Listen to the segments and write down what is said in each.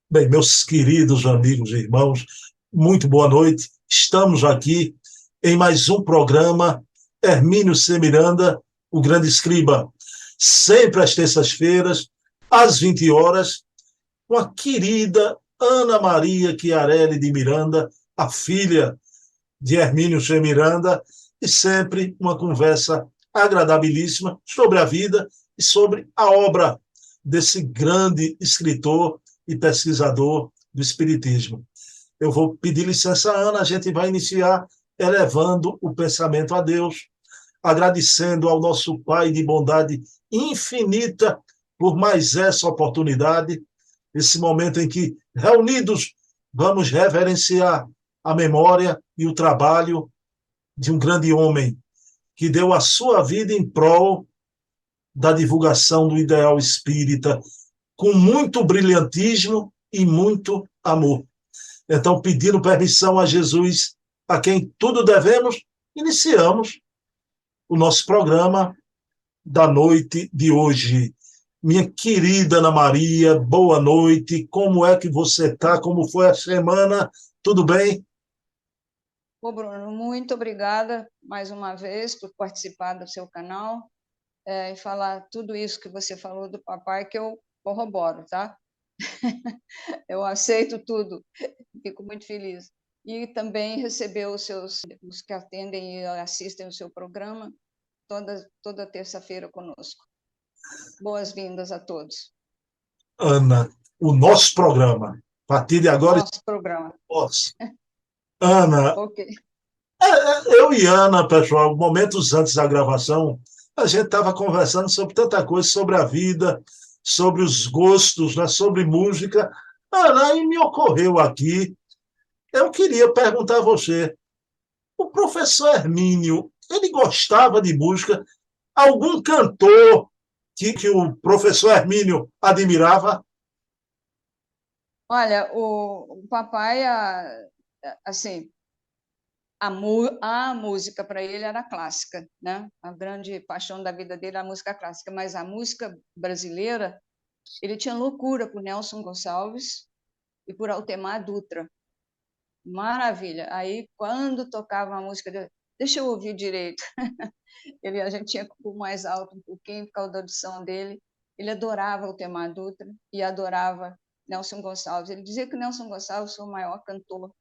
Bem, meus queridos amigos e irmãos, muito boa noite. Estamos aqui em mais um programa Hermínio C. Miranda, o grande escriba, sempre às terças-feiras, às 20 horas, com a querida Ana Maria Chiarelli de Miranda, a filha de Hermínio C. Miranda, e sempre uma conversa agradabilíssima sobre a vida e sobre a obra desse grande escritor e pesquisador do Espiritismo. Eu vou pedir licença, Ana, a gente vai iniciar elevando o pensamento a Deus, agradecendo ao nosso Pai de bondade infinita por mais essa oportunidade, esse momento em que, reunidos, vamos reverenciar a memória e o trabalho de um grande homem que deu a sua vida em prol da divulgação do ideal espírita, com muito brilhantismo e muito amor. Então, pedindo permissão a Jesus, a quem tudo devemos, iniciamos o nosso programa da noite de hoje. Minha querida Ana Maria, boa noite. Como é que você está? Como foi a semana? Tudo bem? Ô, Bruno, muito obrigada mais uma vez por participar do seu canal e falar tudo isso que você falou do papai, que eu corroboro, tá? Eu aceito tudo, fico muito feliz. E também receber os que atendem e assistem o seu programa toda terça-feira conosco. Boas-vindas a todos. Ana, o nosso programa, a partir de agora, Nosso programa. nosso. Ana, Ok. eu e Ana, pessoal, momentos antes da gravação, a gente estava conversando sobre tanta coisa, sobre a vida, sobre os gostos, né, sobre música. Ana, e me ocorreu aqui, eu queria perguntar a você, o professor Hermínio, ele gostava de música? Algum cantor que o professor Hermínio admirava? Olha, o papai, assim, a música para ele era clássica, né? A grande paixão da vida dele era a música clássica, mas a música brasileira, ele tinha loucura por Nelson Gonçalves e por Altemar Dutra. Maravilha. Aí, quando tocava a música dele, deixa eu ouvir direito. A gente tinha que pôr mais alto um pouquinho por causa da audição dele. Ele adorava Altemar Dutra e adorava Nelson Gonçalves. Ele dizia que Nelson Gonçalves foi o maior cantor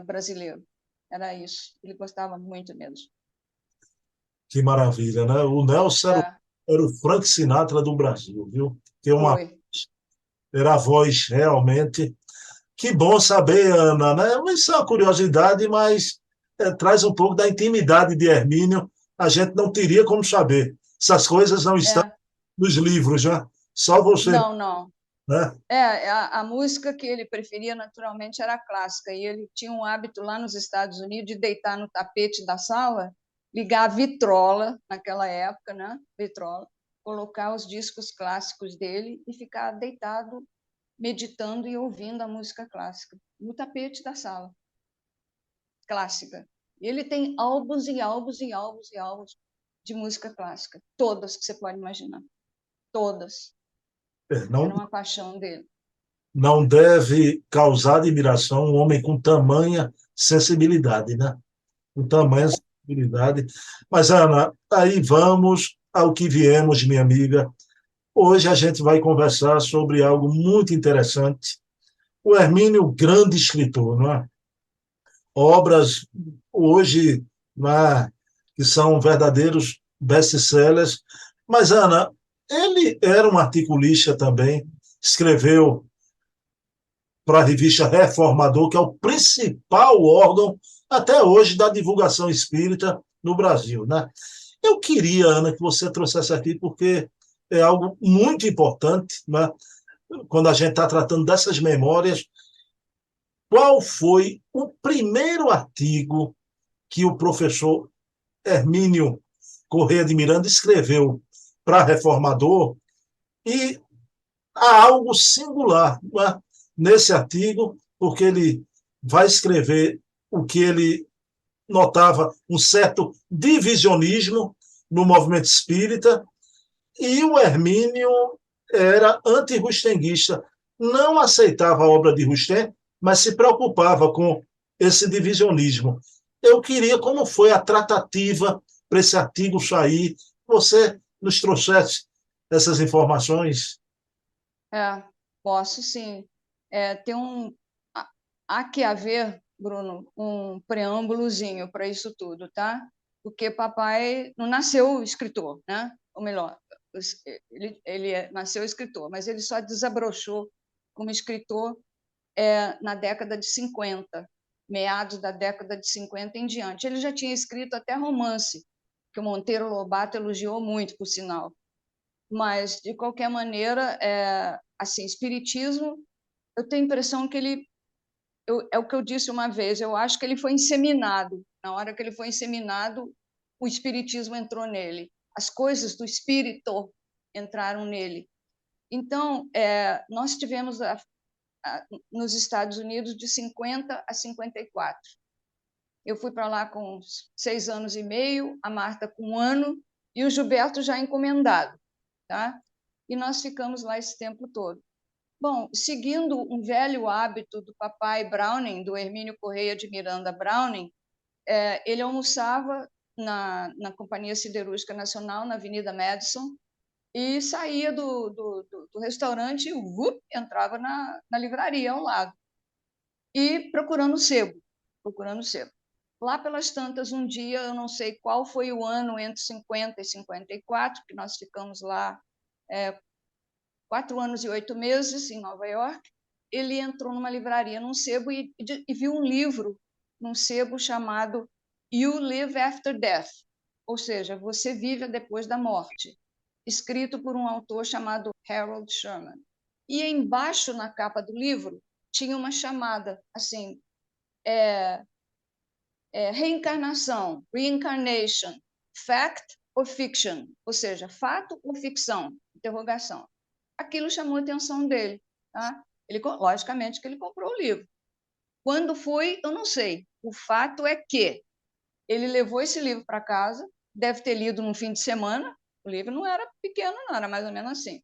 brasileiro. Era isso. Ele gostava muito mesmo. Que maravilha, né? O Nelson É, era o Frank Sinatra do Brasil, viu? foi. Era a voz realmente. Que bom saber, Ana, né? Isso é uma curiosidade, mas traz um pouco da intimidade de Hermínio. A gente não teria como saber. Essas coisas não estão É, nos livros, né? Só você, não, não. né? A música que ele preferia naturalmente era a clássica, e ele tinha um hábito lá nos Estados Unidos de deitar no tapete da sala, ligar a vitrola, naquela época, né? Vitrola, colocar os discos clássicos dele e ficar deitado, meditando e ouvindo a música clássica no tapete da sala, clássica. E ele tem álbuns e álbuns e álbuns e álbuns de música clássica, todas que você pode imaginar, todas. Não, Era uma paixão dele. não deve causar admiração um homem com tamanha sensibilidade, né? Com tamanha É. sensibilidade. Mas, Ana, aí vamos ao que viemos, minha amiga. Hoje a gente vai conversar sobre algo muito interessante. O Hermínio, grande escritor, não é? Obras hoje, né, que são verdadeiros best-sellers. Mas, Ana, ele era um articulista também, escreveu para a revista Reformador, que é o principal órgão até hoje da divulgação espírita no Brasil, né? Eu queria, Ana, que você trouxesse aqui, porque é algo muito importante, né? Quando a gente está tratando dessas memórias, qual foi o primeiro artigo que o professor Hermínio Corrêa de Miranda escreveu para Reformador? E há algo singular, né, nesse artigo, porque ele vai escrever o que ele notava um certo divisionismo no movimento espírita, e o Hermínio era anti-rustenguista. não aceitava a obra de Rustem, mas se preocupava com esse divisionismo. Eu queria, como foi a tratativa para esse artigo sair, você nos trouxesse essas informações? É, posso sim. Tem há que haver, Bruno, um preâmbulozinho para isso tudo, tá? Porque papai não nasceu escritor, né? Ou melhor, ele nasceu escritor, mas ele só desabrochou como escritor na década de 50, meados da década de 50 em diante. Ele já tinha escrito até romance, que o Monteiro Lobato elogiou muito, por sinal. Mas, de qualquer maneira, assim, espiritismo, eu tenho a impressão que é o que eu disse uma vez, eu acho que ele foi inseminado. Na hora que ele foi inseminado, o espiritismo entrou nele. As coisas do espírito entraram nele. Então, nós tivemos nos Estados Unidos de 50 a 54. Eu fui para lá com 6 anos e meio, a Marta com 1 ano e o Gilberto já encomendado, tá? E nós ficamos lá esse tempo todo. Bom, seguindo um velho hábito do papai Browning, do Hermínio Correia de Miranda Browning, ele almoçava na Companhia Siderúrgica Nacional, na Avenida Madison, e saía do restaurante e entrava na livraria ao lado, e procurando sebo. Lá pelas tantas, um dia, eu não sei qual foi o ano, entre 50 e 54, que nós ficamos lá 4 anos e 8 meses em Nova York, ele entrou numa livraria, num sebo, e viu um livro num sebo chamado You Live After Death, ou seja, Você Vive Depois da Morte, escrito por um autor chamado Harold Sherman. E embaixo, na capa do livro, tinha uma chamada, assim, reencarnação, reincarnation, fact or fiction, ou seja, fato ou ficção, interrogação. Aquilo chamou a atenção dele, tá? Logicamente que ele comprou o livro. Quando foi, eu não sei. O fato é que ele levou esse livro para casa, deve ter lido no fim de semana. O livro não era pequeno, não, era mais ou menos assim.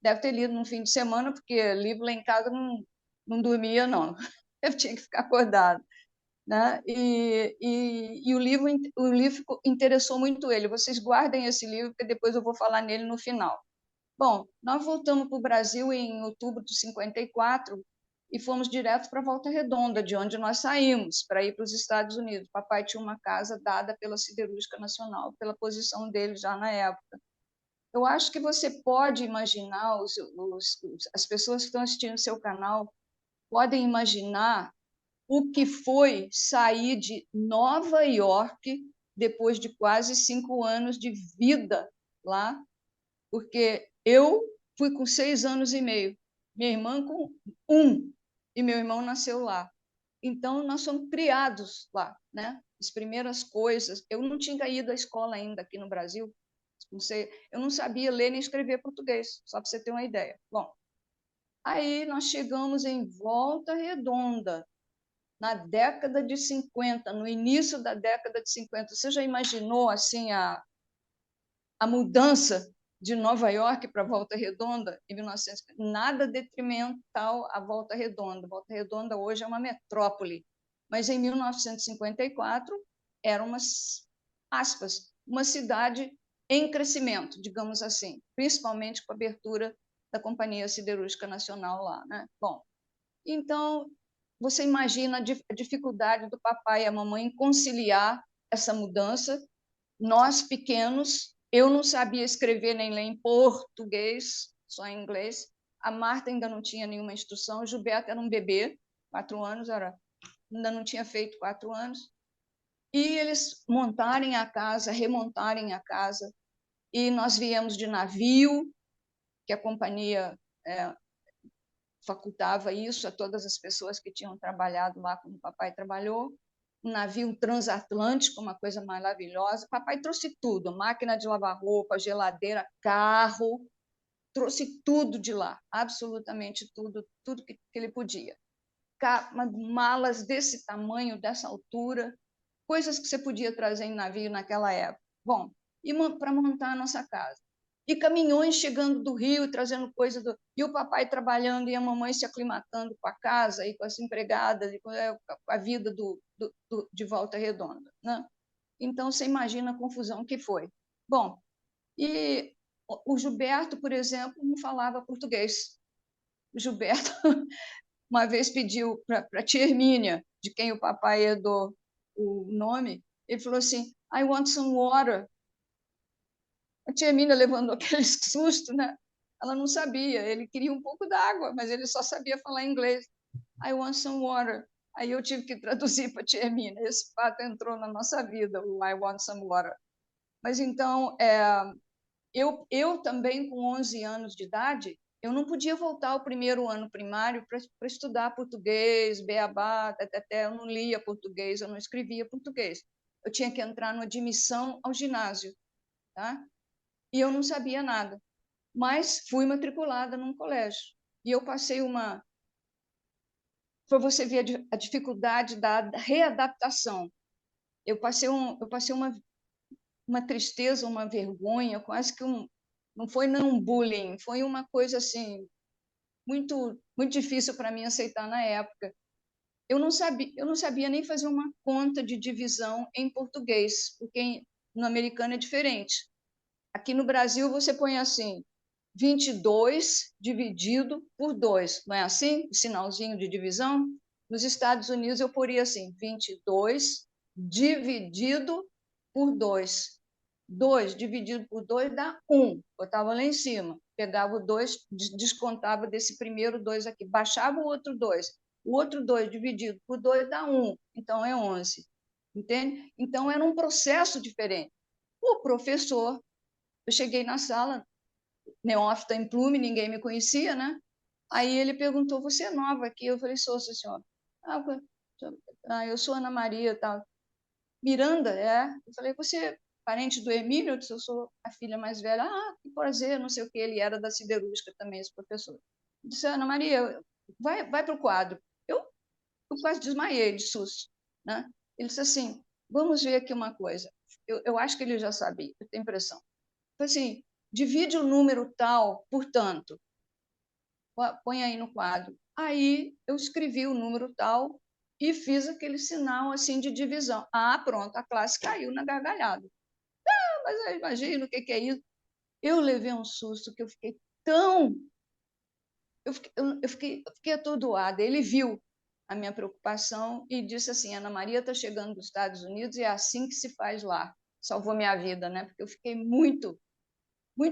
Deve ter lido no fim de semana, porque livro lá em casa não dormia, não. Eu tinha que ficar acordado, né? O livro interessou muito ele. Vocês guardem esse livro, porque depois eu vou falar nele no final. Bom, nós voltamos para o Brasil em outubro de 54 e fomos direto para Volta Redonda, de onde nós saímos, para ir para os Estados Unidos. Papai tinha uma casa dada pela Siderúrgica Nacional, pela posição dele já na época. Eu acho que você pode imaginar, as pessoas que estão assistindo o seu canal podem imaginar o que foi sair de Nova York depois de quase 5 anos de vida lá, porque eu fui com 6 anos e meio, minha irmã com 1, e meu irmão nasceu lá. Então, nós somos criados lá, né? As primeiras coisas. Eu não tinha ido à escola ainda aqui no Brasil. Não sei, eu não sabia ler nem escrever português, só para você ter uma ideia. Bom, aí nós chegamos em Volta Redonda, na década de 50, no início da década de 50. Você já imaginou assim a mudança de Nova York para Volta Redonda em 1900? Nada detrimental à Volta Redonda. Volta Redonda hoje é uma metrópole, mas em 1954 era uma cidade em crescimento, digamos assim, principalmente com a abertura da Companhia Siderúrgica Nacional lá, né? Bom, então você imagina a dificuldade do papai e a mamãe em conciliar essa mudança. Nós, pequenos, eu não sabia escrever nem ler em português, só em inglês. A Marta ainda não tinha nenhuma instrução. O Gilberto era um bebê, 4 anos, ainda não tinha feito 4 anos. E eles montarem a casa, remontarem a casa. E nós viemos de navio, que a companhia facultava isso a todas as pessoas que tinham trabalhado lá como o papai trabalhou. Um navio transatlântico, uma coisa maravilhosa. Papai trouxe tudo, máquina de lavar roupa, geladeira, carro, trouxe tudo de lá, absolutamente tudo, tudo que ele podia. Malas desse tamanho, dessa altura, coisas que você podia trazer em navio naquela época. Bom, e para montar a nossa casa. e caminhões chegando do Rio, trazendo coisa do... E o papai trabalhando e a mamãe se aclimatando com a casa e com as empregadas, e com a vida de Volta Redonda, né? Então, você imagina a confusão que foi. Bom, e o Gilberto, por exemplo, não falava português. O Gilberto, uma vez, pediu para a tia Hermínia, de quem o papai herdou o nome, ele falou assim, I want some water. A tia Hermínia levando aquele susto, né? Ela não sabia, ele queria um pouco d'água, mas ele só sabia falar inglês. I want some water. Aí eu tive que traduzir para a tia Hermínia. Esse fato entrou na nossa vida, o I want some water. Mas então, eu também, com 11 anos de idade, eu não podia voltar ao primeiro ano primário para estudar português, beabá, até eu não lia português, eu não escrevia português. Eu tinha que entrar na admissão ao ginásio, tá? E eu não sabia nada, mas fui matriculada num colégio. E eu passei para você ver a dificuldade da readaptação. Eu passei uma tristeza, uma vergonha, quase que não foi um bullying, foi uma coisa assim muito difícil para mim aceitar na época. Eu não sabia nem fazer uma conta de divisão em português, porque no americano é diferente. Aqui no Brasil você põe assim, 22 dividido por 2, não é assim? O sinalzinho de divisão. Nos Estados Unidos eu poria assim, 22 dividido por 2. 2 dividido por 2 dá 1. Botava lá em cima, pegava o 2, descontava desse primeiro 2 aqui, baixava o outro 2. O outro 2 dividido por 2 dá 1, então é 11. Entende? Então era um processo diferente. O professor, eu cheguei na sala, neófita em plume, ninguém me conhecia, né? Aí ele perguntou, você é nova aqui? Eu falei, sou, senhora. Eu sou Ana Maria, tal. Miranda, é? Eu falei, você é parente do Emílio? Eu disse, eu sou a filha mais velha. Ah, que prazer, não sei o que. Ele era da siderúrgica também, esse professor. Eu disse, Ana Maria, vai para o quadro. Eu quase desmaiei de susto, né? Ele disse assim, vamos ver aqui uma coisa. Eu acho que ele já sabia, eu tenho impressão. Falei assim, divide o número tal por tanto. Põe aí no quadro. Aí eu escrevi o número tal e fiz aquele sinal assim de divisão. Ah, pronto, a classe caiu na gargalhada. Ah, mas eu imagino o que é isso. Eu levei um susto que eu fiquei tão... Eu fiquei atordoada. Ele viu a minha preocupação e disse assim, Ana Maria está chegando dos Estados Unidos e é assim que se faz lá. Salvou minha vida, né? Porque eu fiquei muito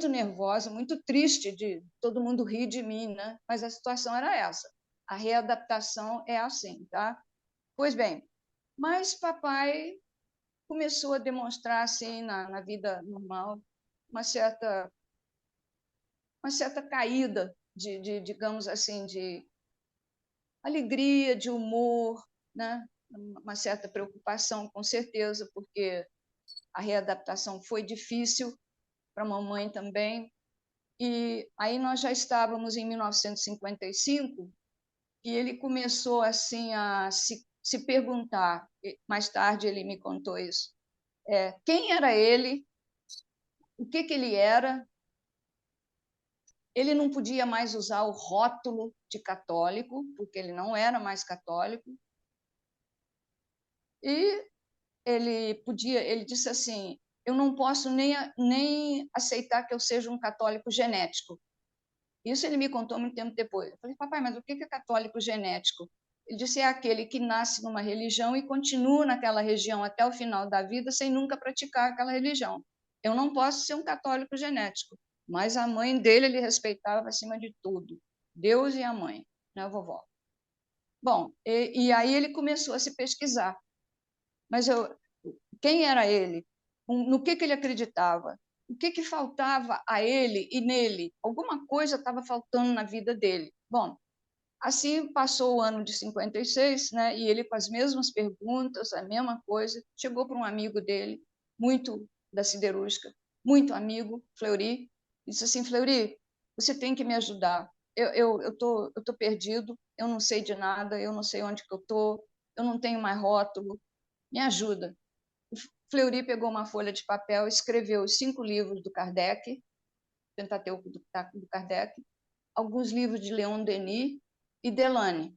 nervosa, muito triste de todo mundo rir de mim, né? Mas a situação era essa. A readaptação é assim, tá? Pois bem, mas papai começou a demonstrar assim na vida normal uma certa caída digamos assim, de alegria, de humor, né? Uma certa preocupação, com certeza, porque a readaptação foi difícil para a mamãe também. E aí nós já estávamos em 1955 e ele começou assim a se perguntar, mais tarde ele me contou isso, quem era ele, o que ele era. Ele não podia mais usar o rótulo de católico, porque ele não era mais católico, e ele disse assim, eu não posso nem aceitar que eu seja um católico genético. Isso ele me contou muito tempo depois. Eu falei, papai, mas o que é católico genético? Ele disse, é aquele que nasce numa religião e continua naquela região até o final da vida sem nunca praticar aquela religião. Eu não posso ser um católico genético, mas a mãe dele ele respeitava acima de tudo, Deus e a mãe, né, vovó? Bom, e aí ele começou a se pesquisar. Mas quem era ele? No que ele acreditava? O que faltava a ele e nele? Alguma coisa estava faltando na vida dele. Bom, assim passou o ano de 56, né? E ele com as mesmas perguntas, a mesma coisa, chegou para um amigo dele, muito da siderúrgica, muito amigo, Fleury, e disse assim, Fleury, você tem que me ajudar. Eu tô perdido, eu não sei de nada, eu não sei onde que eu tô, eu não tenho mais rótulo, me ajuda. Fleury pegou uma folha de papel, escreveu os 5 livros do Kardec, Pentateuco do Kardec, alguns livros de Leon Denis e Delane.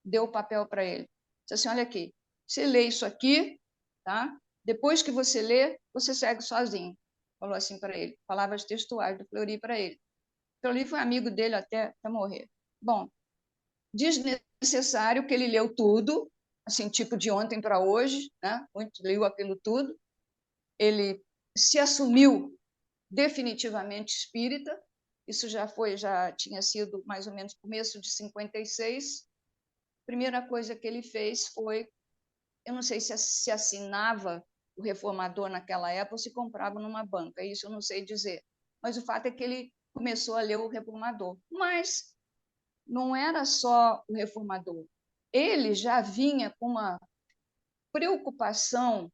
Deu o papel para ele. Disse assim, olha aqui, você lê isso aqui, tá? Depois que você lê, você segue sozinho. Falou assim para ele, palavras textuais do Fleury para ele. Fleury foi amigo dele até morrer. Bom, desnecessário que ele leu tudo, assim, tipo de ontem para hoje, né? Muito leu aquilo tudo. Ele se assumiu definitivamente espírita. Isso já tinha sido mais ou menos começo de 56. A primeira coisa que ele fez foi, eu não sei se assinava o Reformador naquela época ou se comprava numa banca, isso eu não sei dizer. Mas o fato é que ele começou a ler o Reformador. Mas não era só o Reformador. Ele já vinha com uma preocupação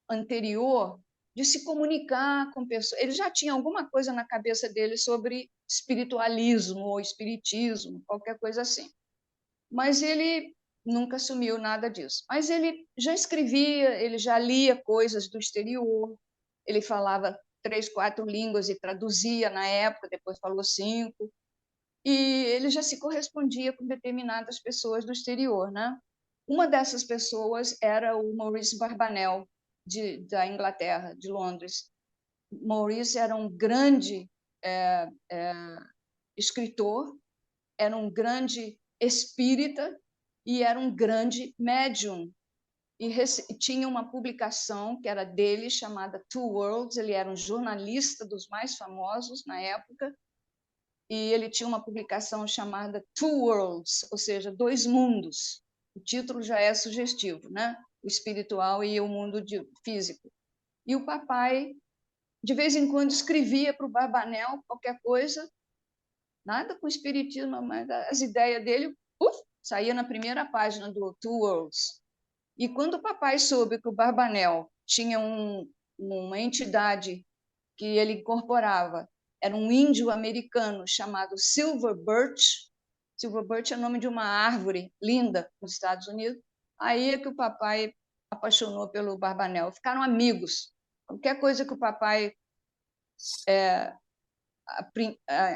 anterior de se comunicar com pessoas. Ele já tinha alguma coisa na cabeça dele sobre espiritualismo ou espiritismo, qualquer coisa assim. Mas ele nunca assumiu nada disso. Mas ele já escrevia, ele já lia coisas do exterior, ele falava 3, 4 línguas e traduzia na época, depois falou 5, e ele já se correspondia com determinadas pessoas do exterior, né? Uma dessas pessoas era o Maurice Barbanel, da Inglaterra, de Londres. Maurice era um grande escritor, era um grande espírita e era um grande médium. E tinha uma publicação que era dele, chamada Two Worlds. Ele era um jornalista dos mais famosos na época, e ele tinha uma publicação chamada Two Worlds, ou seja, dois mundos. O título já é sugestivo, né? O espiritual e o mundo físico. E o papai, de vez em quando, escrevia para o Barbanel qualquer coisa, nada com espiritismo, mas as ideias dele saía na primeira página do Two Worlds. E quando o papai soube que o Barbanel tinha uma entidade que ele incorporava, era um índio americano chamado Silver Birch. Silver Birch é o nome de uma árvore linda nos Estados Unidos. Aí é que o papai apaixonou pelo Barbanel. Ficaram amigos. Qualquer coisa que o papai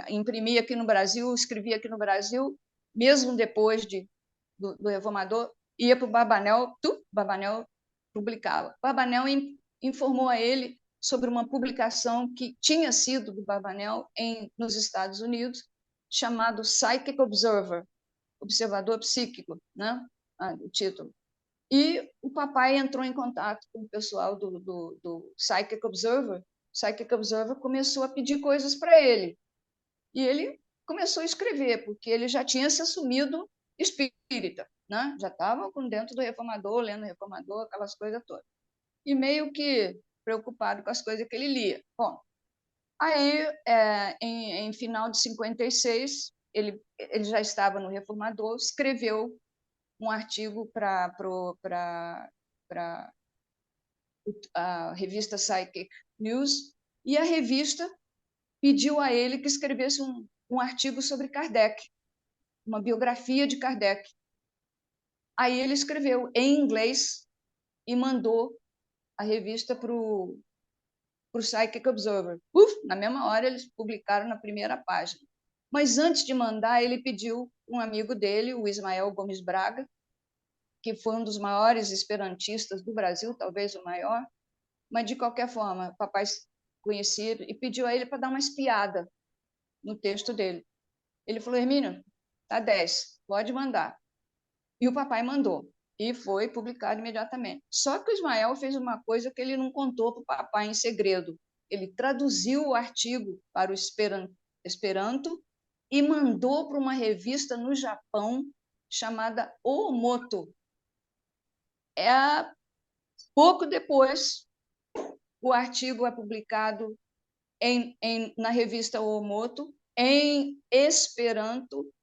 imprimia aqui no Brasil, escrevia aqui no Brasil, mesmo depois do Reformador, ia para o Barbanel, Barbanel publicava. Barbanel informou a ele sobre uma publicação que tinha sido do Barbanel nos Estados Unidos, chamado Psychic Observer, Observador Psíquico, né? O título. E o papai entrou em contato com o pessoal do Psychic Observer. O Psychic Observer começou a pedir coisas para ele. E ele começou a escrever, porque ele já tinha se assumido espírita, né? Já estava dentro do Reformador, lendo o Reformador, aquelas coisas todas. E meio que preocupado com as coisas que ele lia. Bom, aí, em final de 56, ele já estava no Reformador, escreveu um artigo para a revista Psychic News, e a revista pediu a ele que escrevesse um artigo sobre Kardec, uma biografia de Kardec. Aí ele escreveu em inglês e mandou a revista para o Psychic Observer. Na mesma hora, eles publicaram na primeira página. Mas antes de mandar, ele pediu um amigo dele, o Ismael Gomes Braga, que foi um dos maiores esperantistas do Brasil, talvez o maior, mas de qualquer forma, o papai conhecido, e pediu a ele para dar uma espiada no texto dele. Ele falou, Hermínio, tá 10, pode mandar. E o papai mandou, e foi publicado imediatamente. Só que o Ismael fez uma coisa que ele não contou para o papai em segredo. Ele traduziu o artigo para o Esperanto e mandou para uma revista no Japão chamada Oomoto. Pouco depois, o artigo é publicado na revista Oomoto, em Esperanto,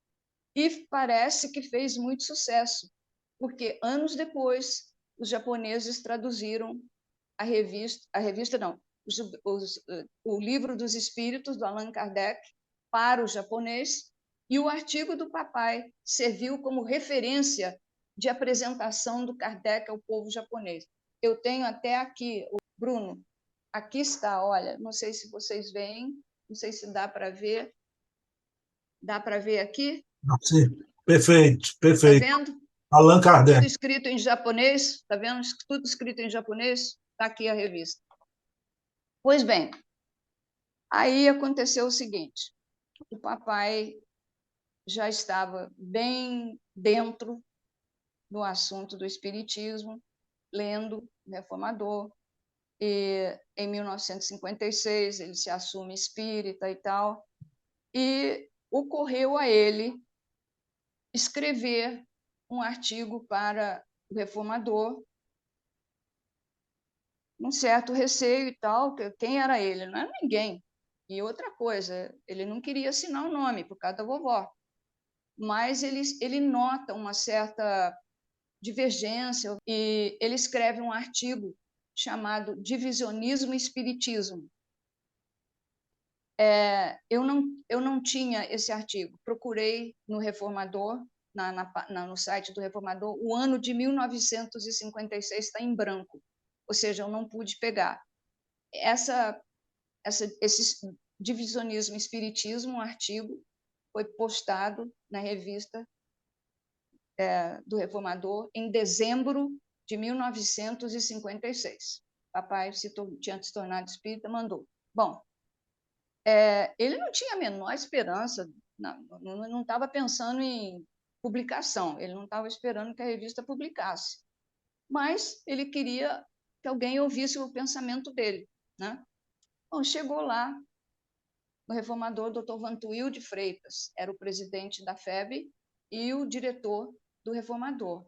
e parece que fez muito sucesso, porque anos depois os japoneses traduziram o Livro dos Espíritos, do Allan Kardec, para o japonês, e o artigo do papai serviu como referência de apresentação do Kardec ao povo japonês. Eu tenho até aqui, Bruno, aqui está, olha, não sei se vocês veem, Não sei se dá para ver. Dá para ver aqui? Sim, perfeito, Está perfeito. vendo? Allan Tudo Kardec. escrito em japonês, está vendo? Tudo escrito em japonês. Está aqui a revista. Pois bem, aí aconteceu o seguinte: o papai já estava bem dentro do assunto do espiritismo, lendo o Reformador, e em 1956 ele se assume espírita e tal, e ocorreu a ele escrever um artigo para o Reformador, um certo receio e tal, que quem era ele? Não era ninguém. E outra coisa, ele não queria assinar o nome por causa da vovó, mas ele nota uma certa divergência e ele escreve um artigo chamado Divisionismo e Espiritismo. Eu não tinha esse artigo, procurei no Reformador, no site do Reformador, o ano de 1956 está em branco, ou seja, eu não pude pegar. Esse divisionismo e espiritismo, um artigo, foi postado na revista do Reformador em dezembro de 1956. Papai tinha se tornado espírita, mandou. Bom, ele não tinha a menor esperança, não estava pensando em publicação, ele não estava esperando que a revista publicasse, mas ele queria que alguém ouvisse o pensamento dele, né? Bom, chegou lá, o reformador Dr. Vantuil de Freitas era o presidente da FEB e o diretor do Reformador.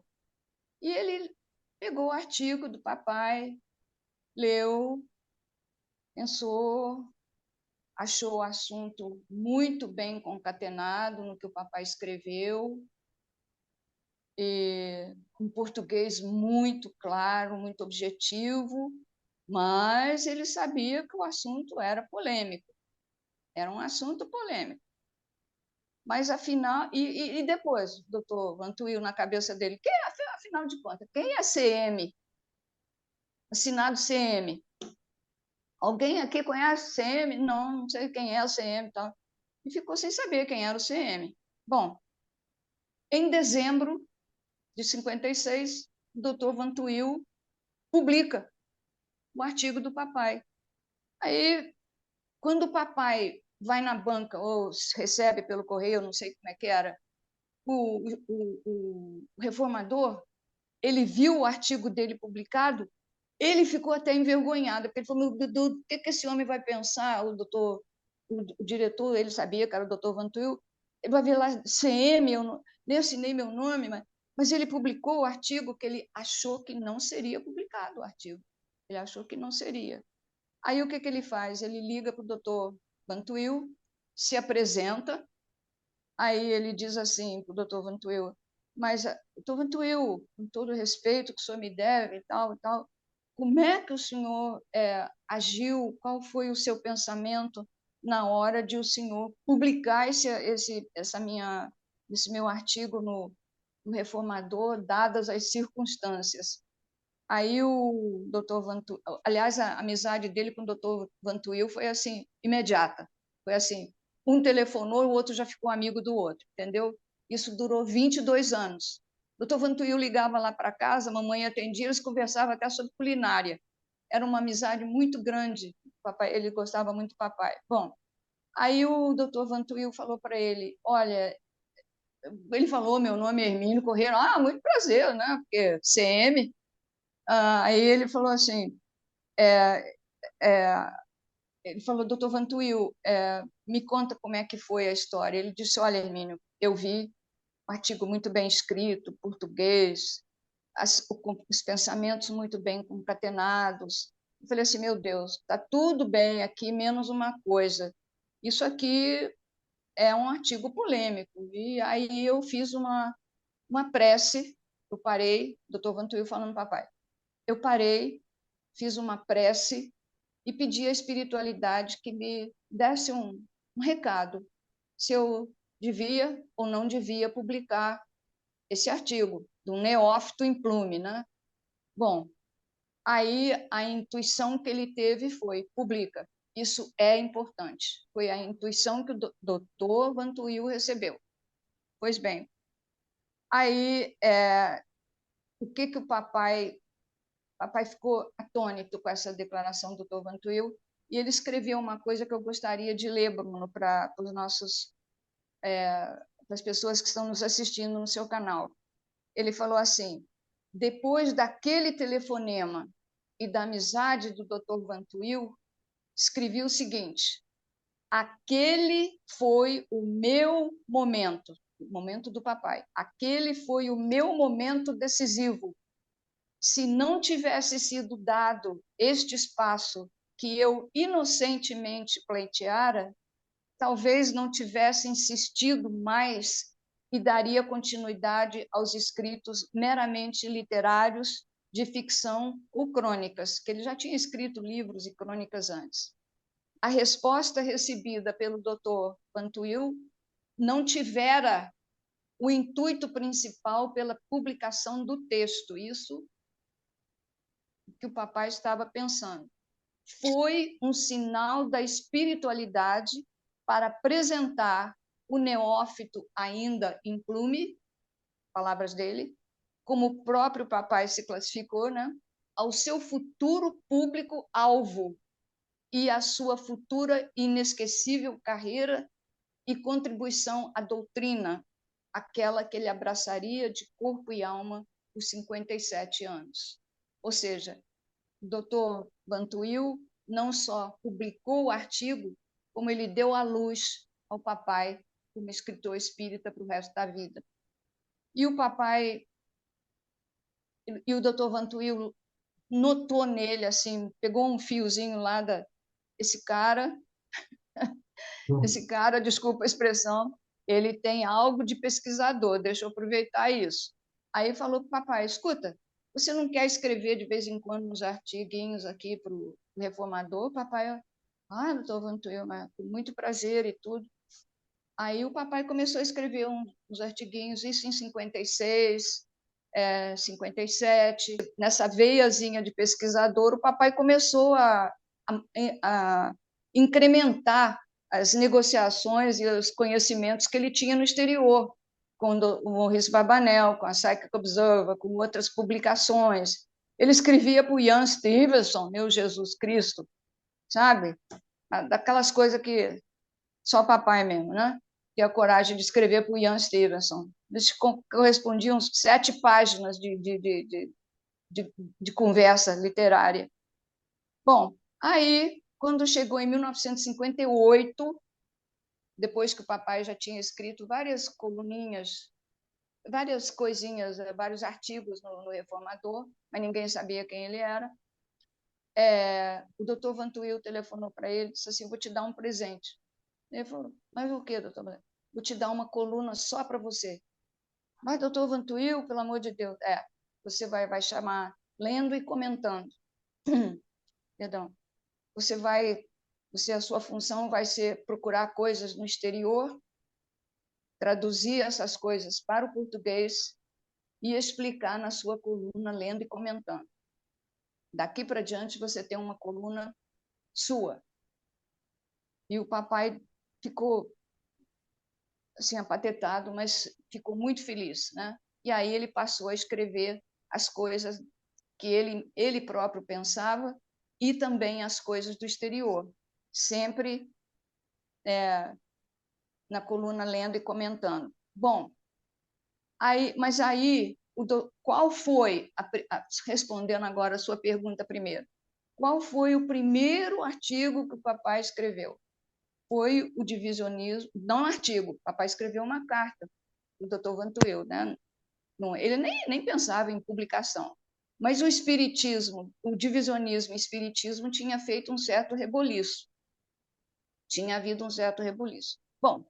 E ele pegou o artigo do papai, leu, pensou, achou o assunto muito bem concatenado no que o papai escreveu, e um português muito claro, muito objetivo, mas ele sabia que o assunto era polêmico, era um assunto polêmico. Mas, afinal, e depois, o doutor Vantuil, na cabeça dele, afinal de contas, quem é CM? Assinado CM. Alguém aqui conhece o CM? Não, não sei quem é o CM. Tal. E ficou sem saber quem era o CM. Bom, em dezembro de 56, o doutor Vantuil publica o artigo do papai. Aí, quando o papai vai na banca ou recebe pelo correio, não sei como é que era, o reformador, ele viu o artigo dele publicado, ele ficou até envergonhado, porque ele falou, o que esse homem vai pensar? O diretor, ele sabia que era o doutor Vantuil, ele vai ver lá CM, eu nem assinei meu nome, mas ele publicou o artigo que ele achou que não seria publicado, o artigo. Ele achou que não seria. Aí o que ele faz? Ele liga para o doutor Vantuil, se apresenta, aí ele diz assim para o doutor Vantuil, mas, doutor Vantuil, com todo o respeito que o senhor me deve e tal, como é que o senhor agiu? Qual foi o seu pensamento na hora de o senhor publicar esse meu artigo no Reformador, dadas as circunstâncias? Aí o doutor Vantuil, aliás, a amizade dele com o doutor Vantuil foi assim, imediata. Foi assim, um telefonou, o outro já ficou amigo do outro, entendeu? Isso durou 22 anos. O doutor Vantuil ligava lá para casa, a mamãe atendia, eles conversavam até sobre culinária. Era uma amizade muito grande. Papai, ele gostava muito do papai. Bom, aí o doutor Vantuil falou para ele, olha, ele falou, meu nome é Hermínio Corrêa. Ah, muito prazer, né? Porque CM. Aí ele falou assim, é, é, ele falou, doutor Vantuil, me conta como é que foi a história. Ele disse, olha, Hermínio, eu vi um artigo muito bem escrito, português, os pensamentos muito bem concatenados. Eu falei assim, meu Deus, está tudo bem aqui, menos uma coisa. Isso aqui é um artigo polêmico. E aí eu fiz uma prece, eu parei, doutor Vantuil falando, papai, eu parei, fiz uma prece e pedi à espiritualidade que me desse um recado, se eu devia ou não devia publicar esse artigo, do neófito em plume, né? Bom, aí a intuição que ele teve foi, publica. Isso é importante. Foi a intuição que o doutor Vantuil recebeu. Pois bem, aí o que o papai ficou atônito com essa declaração do doutor Vantuil, e ele escreveu uma coisa que eu gostaria de ler, Bruno, para os nossos para as pessoas que estão nos assistindo no seu canal. Ele falou assim: depois daquele telefonema e da amizade do Dr. Vantuil, escrevi o seguinte: aquele foi o meu momento, o momento do papai. Aquele foi o meu momento decisivo. Se não tivesse sido dado este espaço que eu inocentemente pleiteara, talvez não tivesse insistido mais e daria continuidade aos escritos meramente literários de ficção ou crônicas, que ele já tinha escrito livros e crônicas antes. A resposta recebida pelo Dr. Vantuil não tivera o intuito principal pela publicação do texto, isso que o papai estava pensando. Foi um sinal da espiritualidade para apresentar o neófito ainda implume, palavras dele, como o próprio papai se classificou, né, ao seu futuro público-alvo e à sua futura inesquecível carreira e contribuição à doutrina, aquela que ele abraçaria de corpo e alma por 57 anos. Ou seja, o Dr. Vantuil não só publicou o artigo, como ele deu à luz ao papai como escritor espírita para o resto da vida. E o papai e o Dr. Vantuil notou nele assim, pegou um fiozinho lá esse cara, desculpa a expressão, ele tem algo de pesquisador, deixa eu aproveitar isso. Aí falou para o papai: escuta, você não quer escrever de vez em quando uns artiguinhos aqui para o reformador? Papai, doutor Vantuil, com muito prazer e tudo. Aí o papai começou a escrever uns artiguinhos, isso em 56, 57. Nessa veiazinha de pesquisador, o papai começou a incrementar as negociações e os conhecimentos que ele tinha no exterior, com o Maurice Barbanel, com a Psychic Observer, com outras publicações. Ele escrevia para o Ian Stevenson, meu Jesus Cristo, sabe? Daquelas coisas que só papai mesmo, né? Tinha a coragem de escrever para o Ian Stevenson. Eles correspondiam 7 páginas de conversa literária. Bom, aí, quando chegou em 1958, depois que o papai já tinha escrito várias coluninhas, várias coisinhas, vários artigos no Reformador, mas ninguém sabia quem ele era, o doutor Vantuil telefonou para ele e disse assim: vou te dar um presente. Ele falou: mas o quê, doutor? Vou te dar uma coluna só para você. Mas, doutor Vantuil, pelo amor de Deus, você vai chamar Lendo e Comentando. Perdão. A sua função vai ser procurar coisas no exterior, traduzir essas coisas para o português e explicar na sua coluna Lendo e Comentando. Daqui para diante você tem uma coluna sua. E o papai ficou assim apatetado, mas ficou muito feliz, né? E aí ele passou a escrever as coisas que ele próprio pensava e também as coisas do exterior, sempre na coluna Lendo e Comentando. Bom, mas aí qual foi, respondendo agora a sua pergunta primeiro, qual foi o primeiro artigo que o papai escreveu? Foi o divisionismo, não um artigo, o papai escreveu uma carta do Dr. Vantuil, né? Ele nem pensava em publicação, mas o espiritismo, o divisionismo e o espiritismo tinha feito um certo reboliço, tinha havido um certo reboliço. Bom,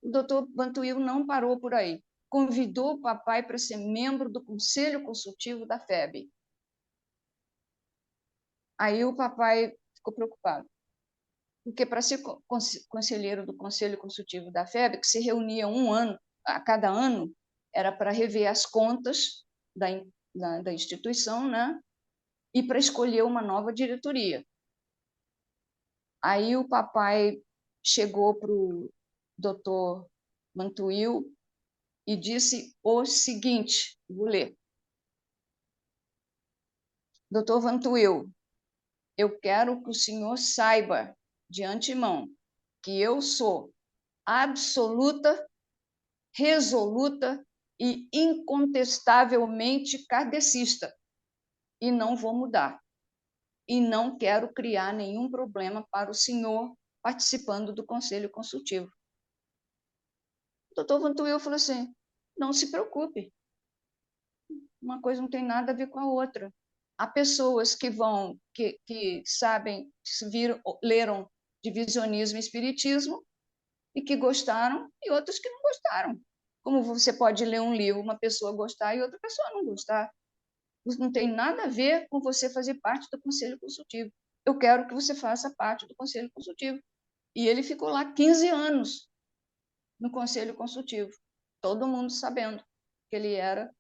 o Dr. Vantuil não parou por aí, convidou o papai para ser membro do Conselho Consultivo da FEB. Aí o papai ficou preocupado, porque para ser conselheiro do Conselho Consultivo da FEB, que se reunia a cada ano, era para rever as contas da instituição, né? E para escolher uma nova diretoria. Aí o papai chegou para o doutor Vantuil e disse o seguinte, vou ler. Doutor Vantuil, eu quero que o senhor saiba de antemão que eu sou absoluta, resoluta e incontestavelmente kardecista e não vou mudar. E não quero criar nenhum problema para o senhor participando do Conselho Consultivo. O doutor Vantuil falou assim, não se preocupe, uma coisa não tem nada a ver com a outra. Há pessoas que sabem, viram, leram divisionismo e espiritismo e que gostaram, e outras que não gostaram. Como você pode ler um livro, uma pessoa gostar e outra pessoa não gostar. Isso não tem nada a ver com você fazer parte do Conselho Consultivo. Eu quero que você faça parte do Conselho Consultivo. E ele ficou lá 15 anos no Conselho Consultivo, todo mundo sabendo que ele era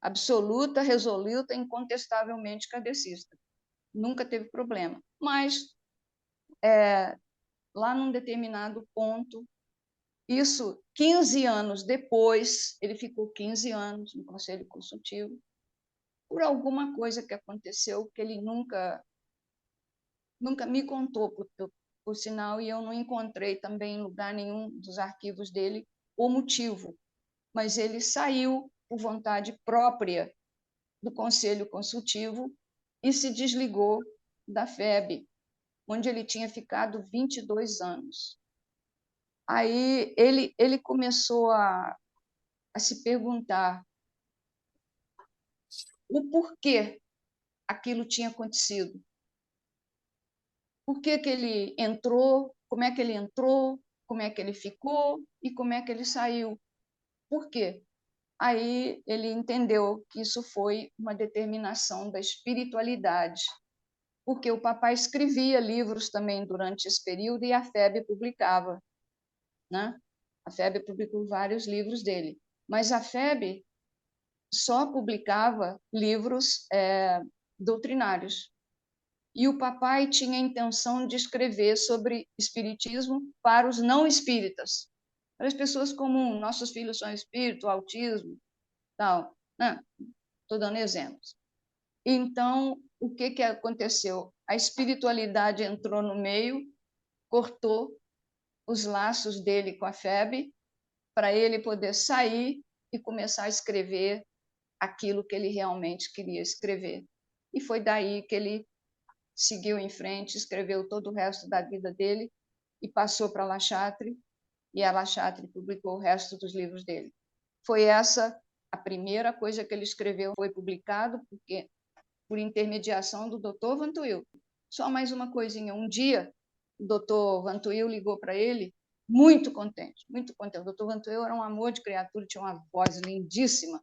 absoluta, resoluta, incontestavelmente kardecista. Nunca teve problema. Mas, lá num determinado ponto, isso 15 anos depois, ele ficou 15 anos no Conselho Consultivo, por alguma coisa que aconteceu que ele nunca me contou, por sinal, e eu não encontrei também em lugar nenhum dos arquivos dele o motivo. Mas ele saiu por vontade própria do Conselho Consultivo e se desligou da FEB, onde ele tinha ficado 22 anos. Aí ele começou a se perguntar o porquê aquilo tinha acontecido. Por que ele entrou, como é que ele entrou, como é que ele ficou e como é que ele saiu. Por quê? Aí ele entendeu que isso foi uma determinação da espiritualidade, porque o papai escrevia livros também durante esse período e a FEB publicava, né? A FEB publicou vários livros dele, mas a FEB só publicava livros doutrinários. E o papai tinha a intenção de escrever sobre espiritismo para os não espíritas, para as pessoas comuns, nossos filhos são espírito, autismo, tal, né? Estou dando exemplos. Então, o que aconteceu? A espiritualidade entrou no meio, cortou os laços dele com a FEB, para ele poder sair e começar a escrever aquilo que ele realmente queria escrever. E foi daí que ele seguiu em frente, escreveu todo o resto da vida dele e passou para La Chatre, e a La Chatre publicou o resto dos livros dele. Foi essa a primeira coisa que ele escreveu, foi publicado por intermediação do Dr. Vantuil. Só mais uma coisinha, um dia o Dr. Vantuil ligou para ele, muito contente, muito contente. O Dr. Vantuil era um amor de criatura, tinha uma voz lindíssima,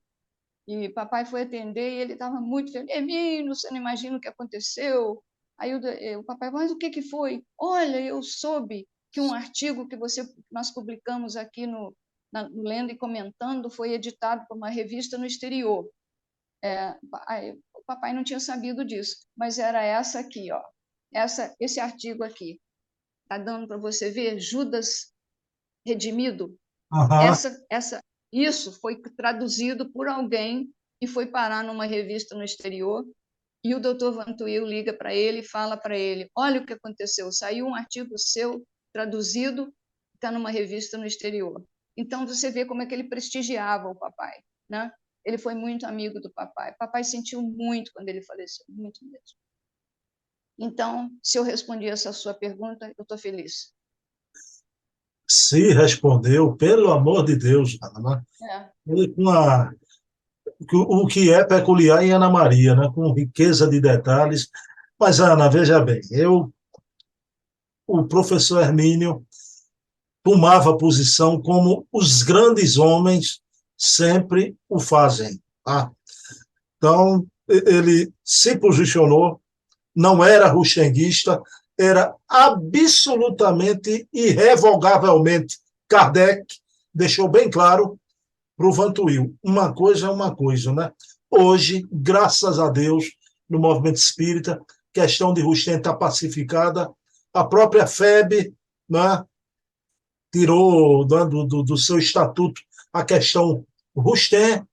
e papai foi atender e ele estava muito feliz. Hermínio, você não imagina o que aconteceu? Aí o papai, mas o que foi? Olha, eu soube que um artigo que nós publicamos aqui no Lendo e Comentando foi editado por uma revista no exterior. O papai não tinha sabido disso, mas era essa aqui, ó, esse artigo aqui. Está dando para você ver? Judas Redimido. Isso foi traduzido por alguém e foi parar numa revista no exterior. E o doutor Vantuil liga para ele e fala para ele, olha o que aconteceu, saiu um artigo seu traduzido, está numa revista no exterior. Então, você vê como é que ele prestigiava o papai, né? Ele foi muito amigo do papai. O papai sentiu muito quando ele faleceu, muito mesmo. Então, se eu respondi essa sua pergunta, eu estou feliz. Se respondeu, pelo amor de Deus, Ana, o que é peculiar em Ana Maria, né? Com riqueza de detalhes. Mas, Ana, veja bem, o professor Hermínio tomava posição como os grandes homens sempre o fazem. Tá? Então, ele se posicionou, não era ruxenguista, era absolutamente, irrevogavelmente Kardec, deixou bem claro para o Vantuil. Uma coisa é uma coisa, né? Hoje, graças a Deus, no movimento espírita, questão de Rustem está pacificada, a própria FEB, né, tirou, né, do seu estatuto a questão Rustem.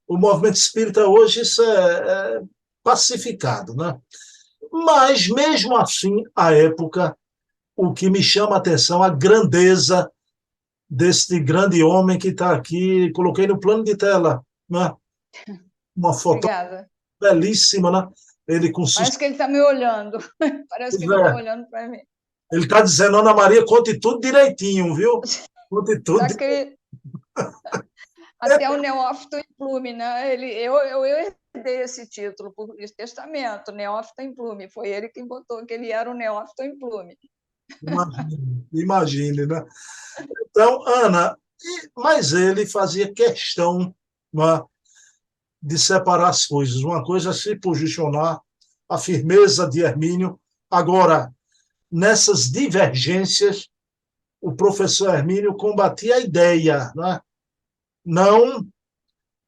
O movimento espírita hoje isso é pacificado, né? Mas, mesmo assim, à época, o que me chama a atenção, a grandeza deste grande homem que está aqui, coloquei no plano de tela, né? Uma foto Obrigada. belíssima, né? Ele com Parece que ele está me olhando. Parece que ele está é, olhando para mim. ele está dizendo, Ana Maria, conte tudo direitinho, viu? Conte tudo. Já que até o neófito em plume, né? Eu herdei esse título por testamento, neófito em plume. Foi ele quem botou que ele era o neófito em plume. Imagine, imagine, né? Então, Ana, mas ele fazia questão, né, de separar as coisas. Uma coisa é se posicionar, a firmeza de Hermínio. Agora, nessas divergências, o professor Hermínio combatia a ideia, né? Não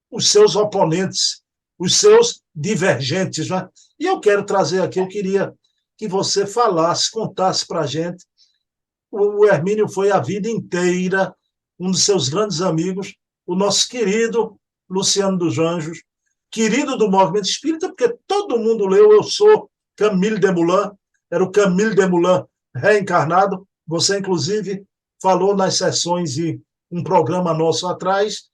os seus oponentes, os seus divergentes. Né? E eu quero trazer aqui, eu queria que você falasse, contasse para a gente. O Hermínio foi a vida inteira um dos seus grandes amigos, o nosso querido Luciano dos Anjos, querido do movimento espírita, porque todo mundo leu Eu Sou Camille Desmoulins, era o Camille Desmoulins reencarnado. Você, inclusive, falou nas sessões de um programa nosso atrás,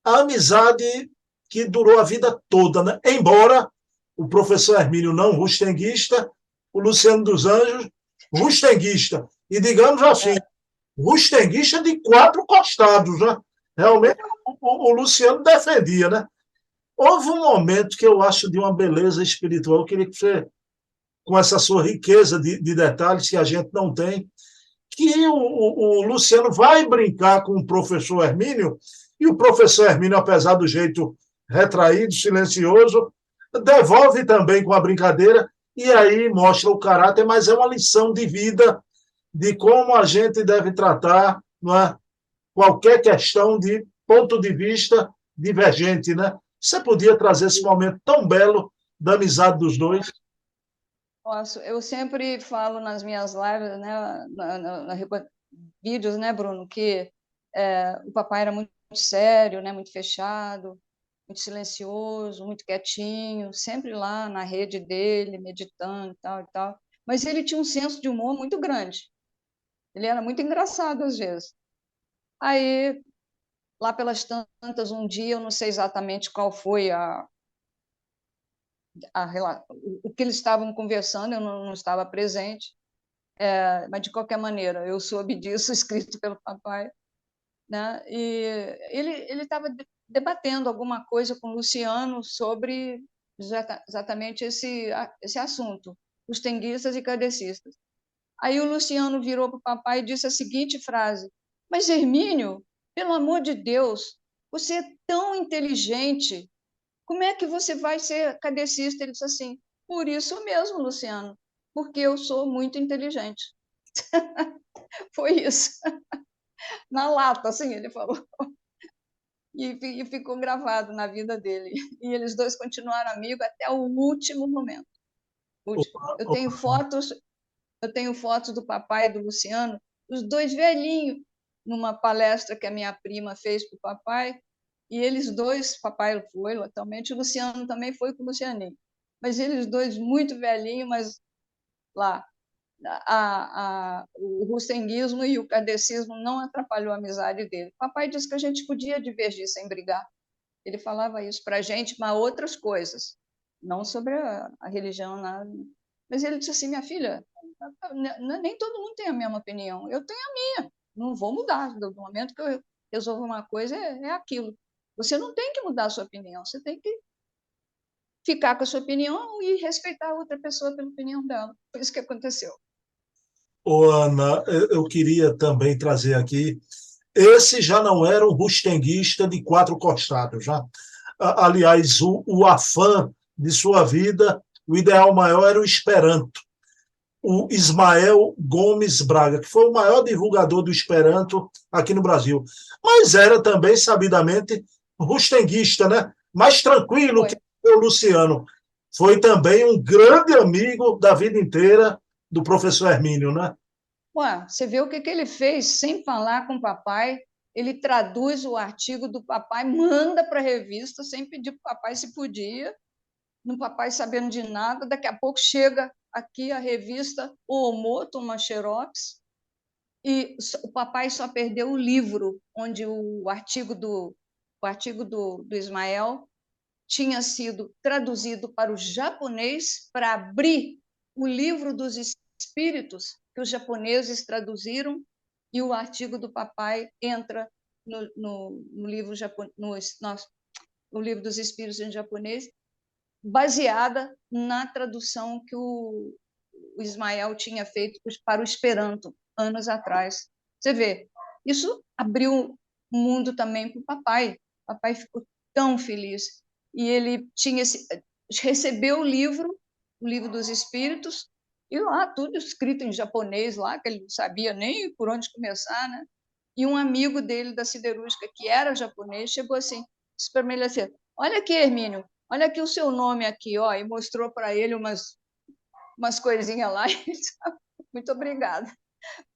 a amizade que durou a vida toda, né? Embora o professor Hermínio não rustenguista, o Luciano dos Anjos rustenguista. E digamos assim, rustenguista de quatro costados, né? Realmente o Luciano defendia, né? Houve um momento que eu acho de uma beleza espiritual, eu queria que você, com essa sua riqueza de detalhes que a gente não tem, que o Luciano vai brincar com o professor Hermínio, e o professor Hermínio, apesar do jeito retraído, silencioso, devolve também com a brincadeira, e aí mostra o caráter, mas é uma lição de vida de como a gente deve tratar, não é, qualquer questão de ponto de vista divergente, né? Você podia trazer esse momento tão belo da amizade dos dois? Posso. Eu sempre falo nas minhas lives, né, vídeos, né, Bruno, que o papai era muito sério, né, muito fechado, muito silencioso, muito quietinho, sempre lá na rede dele, meditando e tal e tal. Mas ele tinha um senso de humor muito grande. Ele era muito engraçado às vezes. Aí, lá pelas tantas, um dia, eu não sei exatamente qual foi o que eles estavam conversando, eu não estava presente, mas de qualquer maneira, eu soube disso, escrito pelo papai, né? E ele estava debatendo alguma coisa com o Luciano sobre exatamente esse assunto, os tenguistas e kardecistas. Aí o Luciano virou para o papai e disse a seguinte frase: mas Hermínio, pelo amor de Deus, você é tão inteligente, como é que você vai ser kardecista? Ele disse assim: por isso mesmo, Luciano, porque eu sou muito inteligente. Foi isso. Na lata, assim, ele falou. E ficou gravado na vida dele. E eles dois continuaram amigos até o último momento. Eu tenho fotos, eu tenho fotos do papai e do Luciano, os dois velhinhos, numa palestra que a minha prima fez para o papai, e eles dois, papai foi atualmente, o Luciano também foi com o Lucianinho. Mas eles dois muito velhinhos, mas lá, o rustenguismo e o kardecismo não atrapalhou a amizade dele. O papai disse que a gente podia divergir sem brigar. Ele falava isso para a gente, mas outras coisas, não sobre a religião, nada. Mas ele disse assim: minha filha, nem todo mundo tem a mesma opinião. Eu tenho a minha, não vou mudar. Do momento que eu resolvo uma coisa, é aquilo. Você não tem que mudar a sua opinião, você tem que ficar com a sua opinião e respeitar a outra pessoa pela opinião dela. Foi isso que aconteceu. Ô, Ana, eu queria também trazer aqui. Esse já não era um rustenguista de quatro costados, já. Aliás, o afã de sua vida, o ideal maior era o Esperanto. O Ismael Gomes Braga, que foi o maior divulgador do Esperanto aqui no Brasil. Mas era também, sabidamente, rustenguista, né? Mais tranquilo Foi. que o Luciano. Foi também um grande amigo da vida inteira do professor Hermínio, né? Ué, você vê o que ele fez sem falar com o papai. Ele traduz o artigo do papai, manda para a revista, sem pedir para o papai se podia, no papai sabendo de nada. Daqui a pouco chega aqui a revista, o Omoto, uma xerox, e o papai só perdeu o livro, onde o artigo do Ismael tinha sido traduzido para o japonês para abrir o livro dos espíritos que os japoneses traduziram, e o artigo do papai entra no livro no livro dos espíritos em japonês, baseada na tradução que o Ismael tinha feito para o Esperanto anos atrás. Você vê, isso abriu o mundo também para o papai. O papai ficou tão feliz. E ele recebeu o livro dos Espíritos, e lá tudo escrito em japonês, lá, que ele não sabia nem por onde começar, né? E um amigo dele da siderúrgica, que era japonês, chegou assim, disse para ele assim: olha aqui, Hermínio, olha aqui o seu nome aqui, ó, e mostrou para ele umas coisinhas lá. E ele disse: muito obrigada,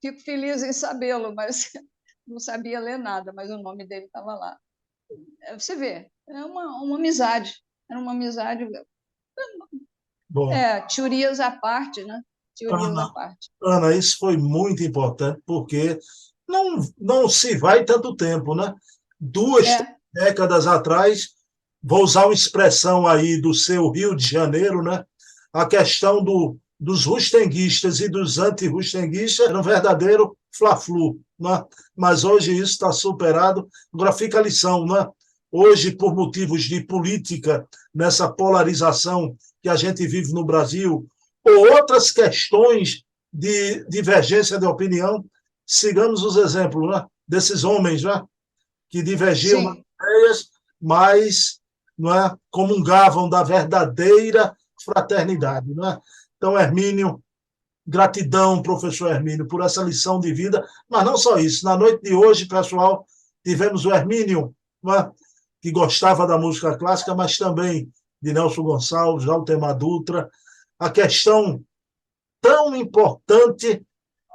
fico feliz em sabê-lo, mas não sabia ler nada, mas o nome dele estava lá. Você vê, é uma amizade, era uma amizade, Bom, teorias à parte, né? Teorias à Ana, parte. Ana, isso foi muito importante, porque não se vai tanto tempo, né? Duas, três É, décadas atrás, vou usar uma expressão aí do seu Rio de Janeiro, né? A questão dos rustenguistas e dos anti-rustenguistas era um verdadeiro fla-flu, né? Mas hoje isso está superado. Agora fica a lição, né? Hoje, por motivos de política, nessa polarização que a gente vive no Brasil, ou outras questões de divergência de opinião, sigamos os exemplos, né, desses homens, né, que divergiam nas sim, ideias, mas, não é, comungavam da verdadeira fraternidade. Não é? Então, Hermínio, gratidão, professor Hermínio, por essa lição de vida, mas não só isso. Na noite de hoje, pessoal, tivemos o Hermínio, não é, que gostava da música clássica, mas também de Nelson Gonçalves, Altemar Dutra, a questão tão importante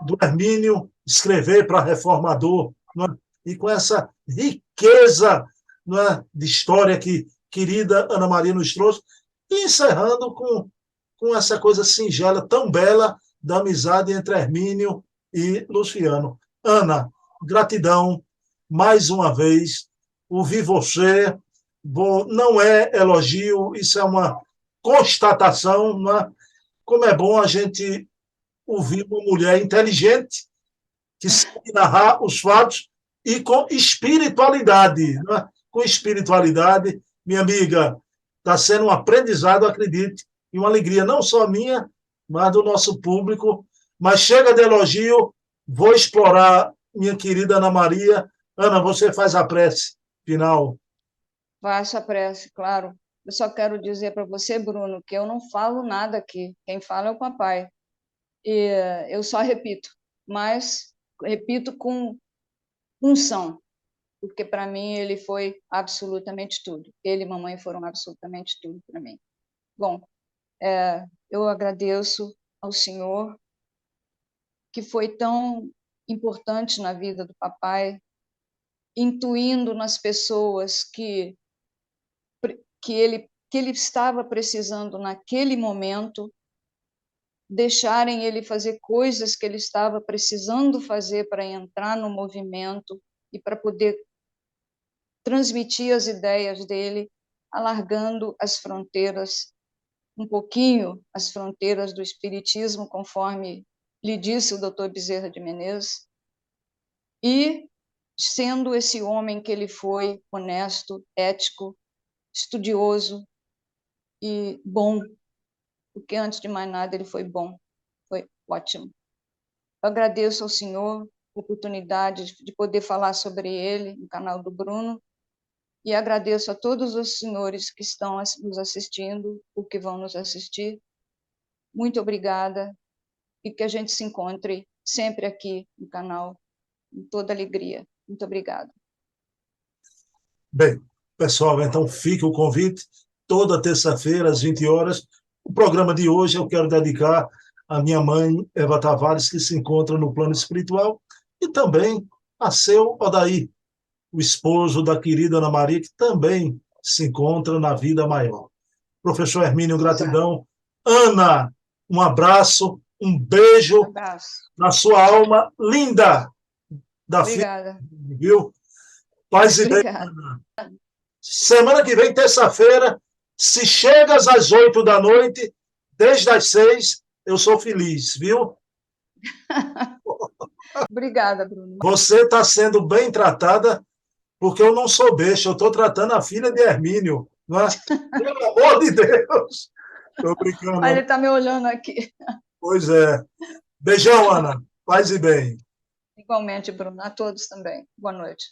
do Hermínio escrever para reformador, não é? E com essa riqueza, não é, de história que querida Ana Maria nos trouxe, e encerrando com essa coisa singela, tão bela, da amizade entre Hermínio e Luciano. Ana, gratidão mais uma vez. Ouvir você não é elogio, isso é uma constatação, não é? Como é bom a gente ouvir uma mulher inteligente que sabe narrar os fatos e com espiritualidade. Né? Com espiritualidade, minha amiga, está sendo um aprendizado, acredite, e uma alegria não só minha, mas do nosso público. Mas chega de elogio, vou explorar minha querida Ana Maria. Ana, você faz a prece final. faça a prece, claro. Eu só quero dizer para você, Bruno, que eu não falo nada aqui. Quem fala é o papai. E eu só repito, mas repito com unção, porque para mim ele foi absolutamente tudo. Ele e mamãe foram absolutamente tudo para mim. Bom, eu agradeço ao Senhor, que foi tão importante na vida do papai, intuindo nas pessoas que ele estava precisando naquele momento, deixarem ele fazer coisas que ele estava precisando fazer para entrar no movimento e para poder transmitir as ideias dele, alargando as fronteiras, um pouquinho as fronteiras do espiritismo, conforme lhe disse o Dr. Bezerra de Menezes, e sendo esse homem que ele foi, honesto, ético, estudioso e bom, porque antes de mais nada ele foi bom, foi ótimo. Eu agradeço ao senhor a oportunidade de poder falar sobre ele no canal do Bruno, e agradeço a todos os senhores que estão nos assistindo, ou que vão nos assistir. Muito obrigada, e que a gente se encontre sempre aqui no canal, com toda alegria. Muito obrigada. Bem, pessoal, então fica o convite, toda terça-feira, às 20 horas. O programa de hoje eu quero dedicar a minha mãe, Eva Tavares, que se encontra no plano espiritual, e também a seu Odaí, o esposo da querida Ana Maria, que também se encontra na vida maior. Professor Hermínio, Exato. gratidão. Ana, um abraço, um beijo Abraço. na sua alma linda da filha, Obrigada. viu? Paz e bem. Obrigada. Semana que vem, terça-feira, se chegas às 8 da noite, desde as 6, eu sou feliz, viu? Obrigada, Bruno. Você está sendo bem tratada, porque eu não sou besta, eu estou tratando a filha de Hermínio, não é? Pelo amor de Deus! Estou brincando, Olha, Ana. ele está me olhando aqui. Pois é. Beijão, Ana. Paz e bem. Igualmente, Bruno. A todos também. Boa noite.